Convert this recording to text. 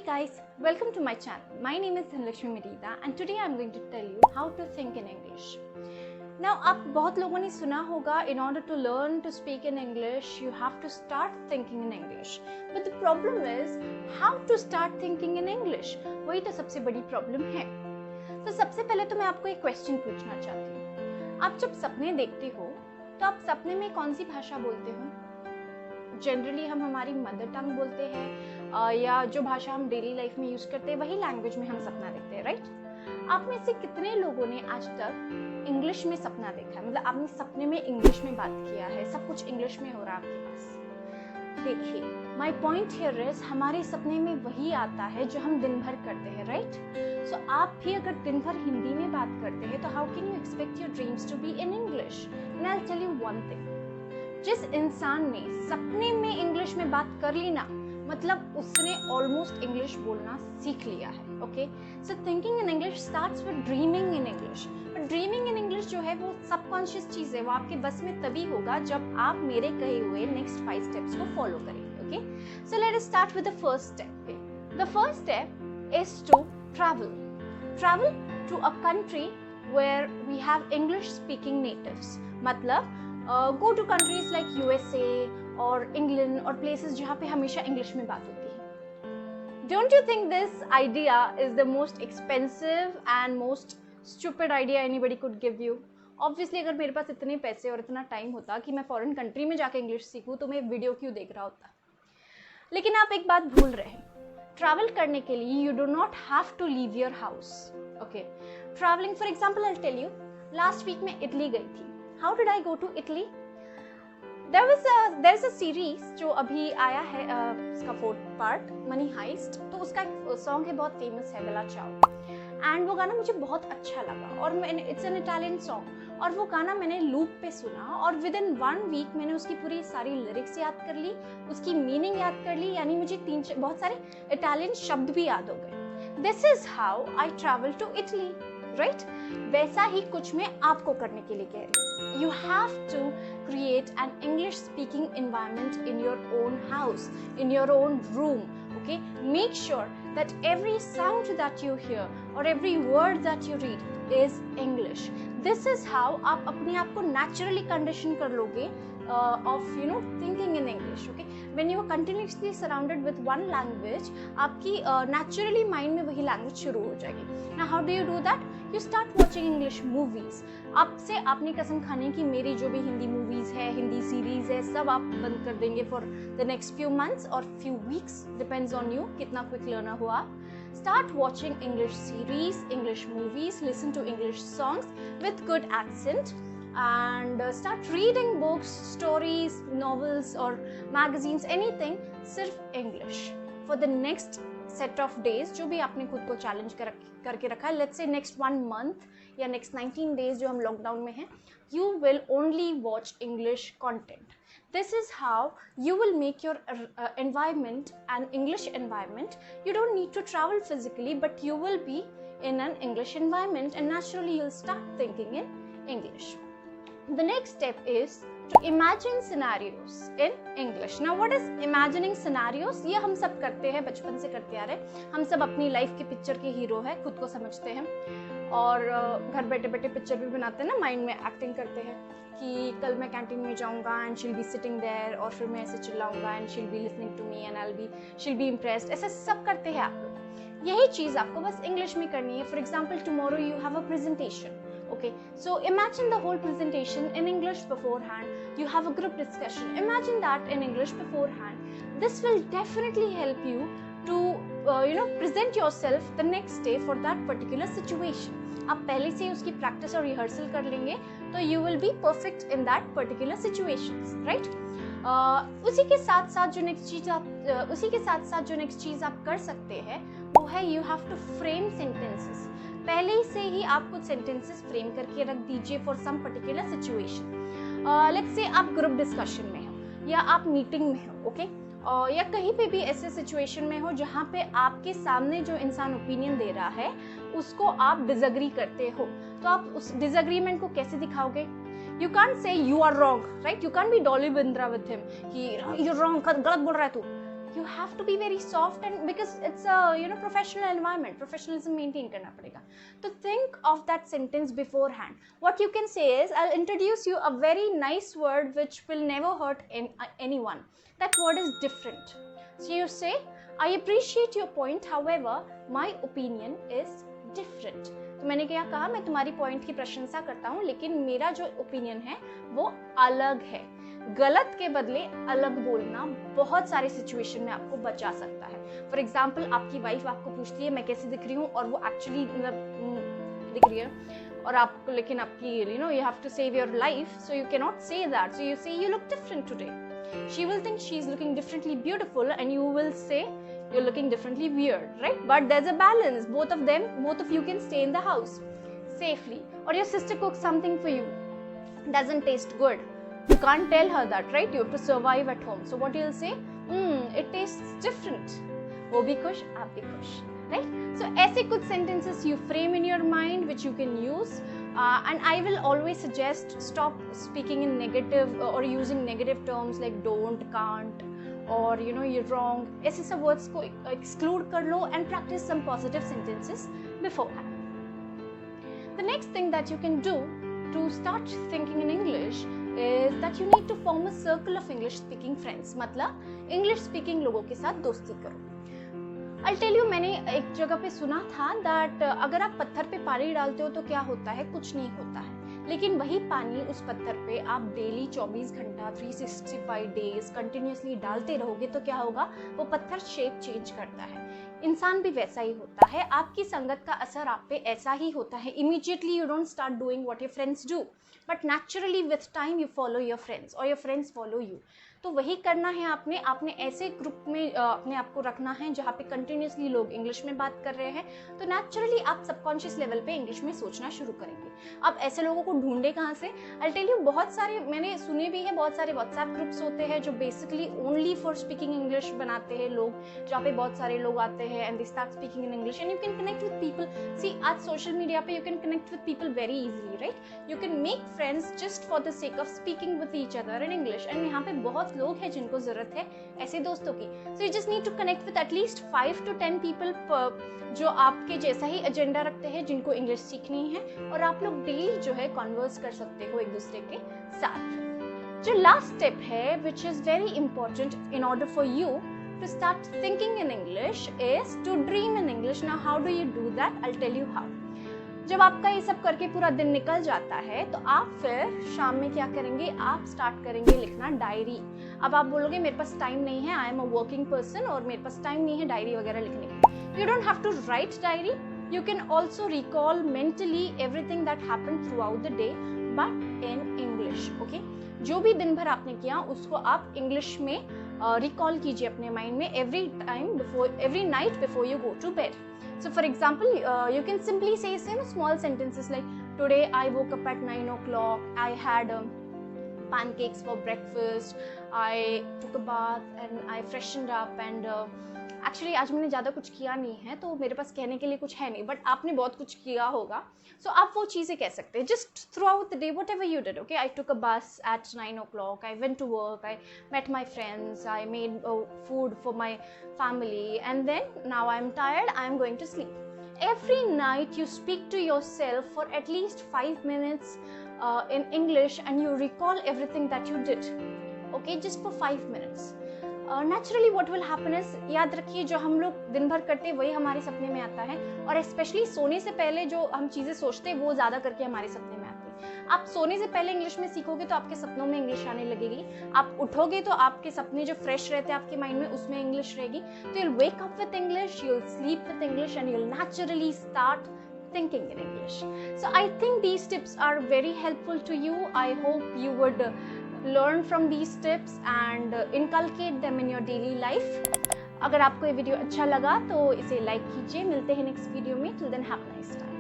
guys, welcome to my channel. My name is Dhanlakshmi Merida and today I am going to tell you how to think in English. Now, आप बहुत लोगों ने सुना होगा in order to learn to speak in English, you have to start thinking in English. But the problem is how to start thinking in English. वही तो सबसे बड़ी problem है. तो सबसे पहले तो मैं आपको एक question पूछना चाहती हूँ. आप जब सपने देखते हो तो आप सपने में कौन सी भाषा बोलते हो? जनरली हम हमारी मदर टंग बोलते हैं या जो भाषा हम डेली लाइफ में यूज करते हैं वही लैंग्वेज में हम सपना देखते हैं, राइट? आप में से कितने लोगों ने आज तक इंग्लिश में सपना देखा है? मतलब आपने सपने में इंग्लिश में बात किया है, सब कुछ इंग्लिश में हो रहा है आपके पास. देखिए, माई पॉइंट हियर इज हमारे सपने में वही आता है जो हम दिन भर करते हैं, राइट? सो आप भी अगर दिन भर हिंदी में बात करते हैं तो how can you expect your dreams to be in English? And I will tell you one thing, जिस इंसान ने सपने में इंग्लिश में बात कर ली ना, मतलब उसने ऑलमोस्ट इंग्लिश बोलना सीख लिया है. Okay, so thinking in English starts with dreaming in English. But dreaming in English जो है वो सबकॉन्शियस चीज है, वो आपके बस में तभी होगा जब आप मेरे कहे हुए नेक्स्ट 5 स्टेप्स को फॉलो करेंगे. Okay, so let us start with the first step. The first step is to travel to a country where we have English speaking natives. मतलब go to countries like USA और England और places जहाँ पे हमेशा English में बात होती है. Don't you think this idea is the most expensive and most stupid idea anybody could give you? Obviously अगर मेरे पास इतने पैसे और इतना टाइम होता कि मैं फॉरेन कंट्री में जाके इंग्लिश सीखूं तो मैं वीडियो क्यों देख रहा होता. लेकिन आप एक बात भूल रहे हैं, ट्रैवल करने के लिए you do not have to leave your house. Okay, traveling for example I'll tell you, last week मैं इटली गई थी. How did I go to Italy? There's a series जो अभी आया है, इसका 4th part मनी हाइस्ट. तो उसका एक सॉन्ग है, बहुत फेमस है, बेला चाओ. एंड वो गाना मुझे बहुत अच्छा लगा और मैंने, इट्स एन इटालियन सॉन्ग, और वो गाना मैंने लूप पे सुना और विद इन 1 वीक मैंने उसकी पूरी सारी लिरिक्स याद कर ली, उसकी मीनिंग याद कर ली, यानी मुझे बहुत सारे इटालियन शब्द भी याद हो गए. This is how I travel to Italy, right? वैसा ही कुछ मैं आपको करने के लिए कह रही हूँ. You have to create an English speaking environment in your own house, in your own room. Okay, make sure that every sound that you hear or every word that you read is English. This is how आप अपने आप को naturally condition कर लोगे of thinking in English. Okay, when you are continuously surrounded with one language, आपकी naturally mind में वही language शुरू हो जाएगी. Now how do you do that? You start watching English movies. आपसे आपने कसम खाने की मेरी जो भी हिंदी मूवीज है, हिंदी सीरीज है, सब आप बंद कर देंगे for the next few months or few weeks, depends on you कितना quick learner हो आप. Start watching English series, English movies, listen to English songs with good accent, and start reading books, stories, novels or magazines, anything सिर्फ English for the next set of days. जो भी आपने खुद को challenge करके रखा है, let's say next 1 month या next 19 days जो हम लॉकडाउन में हैं, you will only watch English content. This is how you will make your environment an English environment. You don't need to travel physically, but you will be in an English environment and naturally you'll start thinking in English. The next step is to imagine scenarios in English. Now what is imagining scenarios? ये हम सब करते हैं, बचपन से करते आ रहे. हम सब अपनी लाइफ के पिक्चर के हीरो हैं, खुद को समझते हैं और घर बैठे बैठे पिक्चर भी बनाते हैं ना, माइंड में एक्टिंग करते हैं कि कल मैं कैंटीन में जाऊंगा and she'll be sitting there, और फिर मैं ऐसे चिल्लाऊंगा and she'll be listening to me and she'll be impressed. ऐसे सब करते हैं आप लोग. यही चीज़ आपको बस इंग्लिश में करनी है. For example, tomorrow you have a presentation. Okay, so imagine the whole presentation in English beforehand. You have a group discussion. Imagine that in English beforehand. This will definitely help you to present yourself the next day for that particular situation. आप पहले से उसकी practice और rehearsal कर लेंगे तो you will be perfect in that particular situations, right? उसी के साथ साथ जो नेक्स्ट चीज़ आप कर सकते हैं वो है you have to frame sentences. पहले से ही आप कुछ सेंटेंसेस फ्रेम करके रख दीजिए for some particular situation. Let's say आप ग्रुप डिस्कशन में हो या आप मीटिंग में हो, ओके, या कहीं पे भी ऐसे सिचुएशन में हो जहाँ पे आपके सामने जो इंसान ओपिनियन दे रहा है उसको आप डिसएग्री करते हो, तो आप उस डिसएग्रीमेंट को कैसे दिखाओगे? You can't say you are wrong, right? You can't be Dolly Bindra with him कि यू रॉन्ग, गलत बोल रहा है तू. you have to be very soft, and because it's a professional environment, professionalism maintain करना पड़ेगा. तो think of that sentence beforehand. What you can say is, I'll introduce you a very nice word which will never hurt anyone. That word is different. So you say, I appreciate your point, however my opinion is different. तो मैंने क्या कहा, मैं तुम्हारी point की प्रशंसा करता हूँ, लेकिन मेरा जो ओपिनियन है वो अलग है. गलत के बदले अलग बोलना बहुत सारे सिचुएशन में आपको बचा सकता है. फॉर एग्जाम्पल, आपकी वाइफ आपको पूछती है मैं कैसी दिख रही हूँ, और वो एक्चुअली दिख रही है, और आपको लेकिन आपकी you have to save your life, so you can not say that. So you say you look different today. She will think she is looking differently beautiful, and you will say you're looking differently weird, right? But there's a balance. Both of you can stay in the house safely. Or your sister cooks something for you, doesn't taste good. You can't tell her that, right? You have to survive at home. So what you'll say, it tastes different. वो भी खुश, आप भी खुश, right? So ऐसे कुछ sentences you frame in your mind which you can use. And I will always suggest stop speaking in negative or using negative terms like don't, can't, or you're wrong. ऐसे सब words को exclude कर लो and practice some positive sentences beforehand. The next thing that you can do to start thinking in English is that you need to form a circle of English speaking friends. मतलब English speaking लोगों के साथ दोस्ती करो. I'll tell you, मैंने एक जगह पे सुना था that अगर आप पत्थर पे पानी डालते हो तो क्या होता है, कुछ नहीं होता है. लेकिन वही पानी उस पत्थर पे आप डेली 24 घंटा 365 डेज कंटिन्यूसली डालते रहोगे तो क्या होगा, वो पत्थर शेप चेंज करता है. इंसान भी वैसा ही होता है. आपकी संगत का असर आप पे ऐसा ही होता है. Immediately you don't start doing what your friends do, but naturally with time you follow your friends और योर फ्रेंड्स फॉलो यू. तो वही करना है आपने ऐसे ग्रुप में अपने आप को रखना है जहाँ पे कंटिन्यूसली लोग इंग्लिश में बात कर रहे हैं. तो नेचुरली आप सबकॉन्शियस लेवल पे इंग्लिश में सोचना शुरू करेंगे. अब ऐसे लोगों को ढूंढे कहाँ से? आई टेल यू, बहुत सारे मैंने सुने भी हैं, बहुत सारे व्हाट्सएप ग्रुप्स होते हैं जो basically only for speaking English बनाते हैं लोग, जहाँ पे बहुत सारे लोग आते हैं and they start speaking in English and you can connect with people. See, आज सोशल मीडिया पे you can connect with people very easily, right? You can make friends just for the sake of speaking with each other in English. And यहाँ पे बहुत लोग हैं जिनको जरूरत है ऐसे दोस्तों की. So you just need to connect with at least 5 to 10 people जो आपके जैसा ही एजेंडा रखते हैं, जिनको इंग्लिश सीखनी है, और आप लोग डेली जो है कन्वर्स कर सकते हो एक दूसरे के साथ. जो लास्ट स्टेप है which is very important in order for you to start thinking in English is to dream in English. Now how do you do that? I'll tell you how. जब आपका ये सब करके पूरा दिन निकल जाता है तो आप फिर शाम में क्या करेंगे, आप स्टार्ट करेंगे लिखना डायरी. अब आप बोलोगे मेरे पास टाइम नहीं है, I am a working person और मेरे पास टाइम नहीं है डायरी वगैरह लिखने की. You don't have to write diary. You can also recall mentally everything that happened throughout the day but in English. Okay, जो भी दिन भर आपने किया उसको आप इंग्लिश में रिकॉल कीजिए अपने माइंड में every night before you go to bed. So for example, you can simply say small sentences like, today I woke up at 9 o'clock, I had pancakes for breakfast, I took a bath and I freshened up and actually आज मैंने ज़्यादा कुछ किया नहीं है तो मेरे पास कहने के लिए कुछ है नहीं, बट आपने बहुत कुछ किया होगा. सो आप वो चीज़ें कह सकते हैं just throughout the day, whatever you did. Okay, I took a bus at 9 o'clock, I went to work, I met my friends, I made food for my family, and then now I am tired, I am going to sleep. Every night you speak to yourself for at least 5 minutes in English and you recall everything that you did. Okay, just for 5 minutes. Naturally what will happen is, याद रखिए जो हम लोग दिन भर करते हैं वही हमारे सपने में आता है, और स्पेशली सोने से पहले जो हम चीज़ें सोचते हैं वो ज़्यादा करके हमारे सपने में आती है. आप सोने से पहले इंग्लिश में सीखोगे तो आपके सपनों में इंग्लिश आने लगेगी. आप उठोगे तो आपके सपने जो फ्रेश रहते हैं आपके माइंड में उसमें इंग्लिश रहेगी. तो you'll wake up with English, you'll sleep with English and you'll naturally start thinking in English. So I think these tips are very helpful to you. I hope you would learn from these tips and inculcate them in your daily life. अगर आपको ये video अच्छा लगा तो इसे like कीजिए. मिलते हैं नेक्स्ट वीडियो में. Till then, have a nice time.